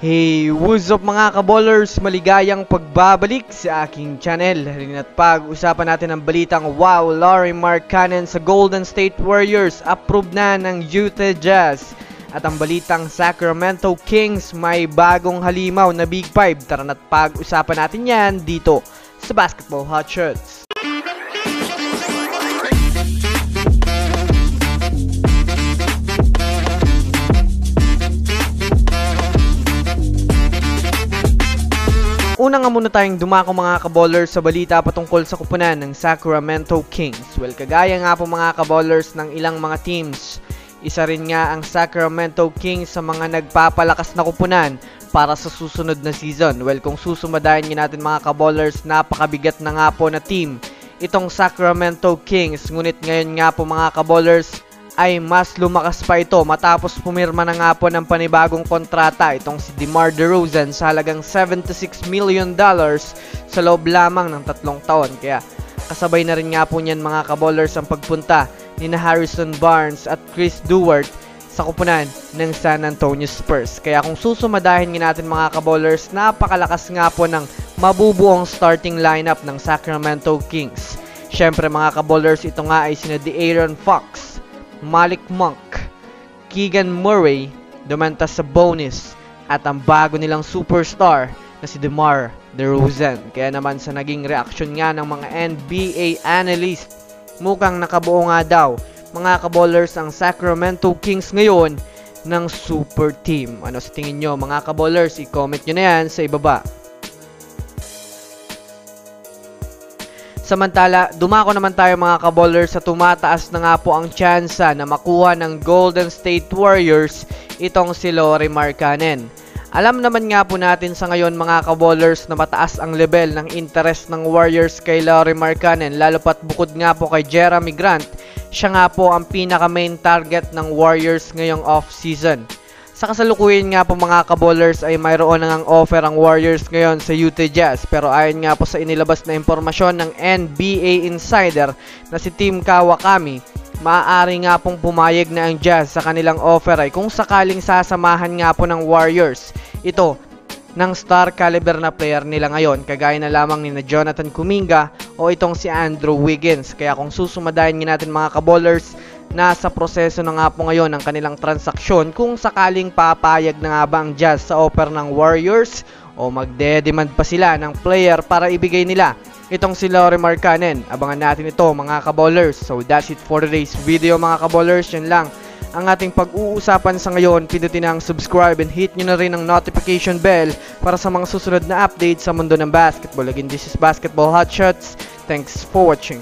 Hey, what's up mga kaballers? Maligayang pagbabalik sa aking channel. At pag-usapan natin ang balitang wow, Lauri Markkanen sa Golden State Warriors approved na ng Utah Jazz. At ang balitang Sacramento Kings may bagong halimaw na Big 5. Tara na't pag-usapan natin yan dito sa Basketball Hotshots. Una nga muna tayong dumako mga kaballers sa balita patungkol sa kupunan ng Sacramento Kings. Well, kagaya nga po mga kaballers ng ilang mga teams, isa rin nga ang Sacramento Kings sa mga nagpapalakas na kupunan para sa susunod na season. Well, kung susumadahin nyo natin mga kaballers, napakabigat na nga po na team itong Sacramento Kings. Ngunit ngayon nga po mga kaballers, ay mas lumakas pa ito matapos pumirma na nga po ng panibagong kontrata itong si DeMar DeRozan sa halagang $76 million sa loob lamang ng 3 taon. Kaya kasabay na rin nga po niyan mga kaballers ang pagpunta ni Harrison Barnes at Chris Duarte sa kupunan ng San Antonio Spurs. Kaya kung susumadahin natin mga kaballers, napakalakas nga po ng mabubuong starting lineup ng Sacramento Kings. Syempre mga kaballers, ito nga ay sina De'Aaron Fox, Malik Monk, Keegan Murray, Domantas Sabonis, at ang bago nilang superstar na si DeMar DeRozan. Kaya naman sa naging reaksyon nga ng mga NBA analyst, mukhang nakabuo nga daw mga kaballers ang Sacramento Kings ngayon ng super team. Ano sa tingin nyo mga kaballers? I-comment nyo na yan sa ibaba. Samantala, dumako naman tayo mga kaballers sa tumataas na nga po ang tsansa na makuha ng Golden State Warriors itong si Lauri Markkanen. Alam naman nga po natin sa ngayon mga kaballers na mataas ang level ng interest ng Warriors kay Lauri Markkanen, lalo pat bukod nga po kay Jerami Grant, siya nga po ang pinaka main target ng Warriors ngayong off-season. Sa kasalukuyan nga po mga kaballers ay mayroon nang offer ang Warriors ngayon sa Utah Jazz, pero ayon nga po sa inilabas na impormasyon ng NBA insider na si Tim Kawakami, maaari nga pong pumayag na ang Jazz sa kanilang offer ay kung sakaling sasamahan nga po ng Warriors ito ng star caliber na player nila ngayon, kagaya na lamang ni Jonathan Kuminga o itong si Andrew Wiggins. Kaya kung susumadahin natin mga kaballers, nasa proseso na nga po ngayon ang kanilang transaksyon kung sakaling papayag na nga ba ang Jazz sa offer ng Warriors o magde-demand pa sila ng player para ibigay nila itong si Lauri Markkanen. Abangan natin ito mga kaballers. So that's it for today's video mga kaballers. Yan lang ang ating pag-uusapan sa ngayon. Pindutin ang subscribe and hit nyo na rin ang notification bell para sa mga susunod na updates sa mundo ng basketball. Again, this is Basketball Hotshots. Thanks for watching.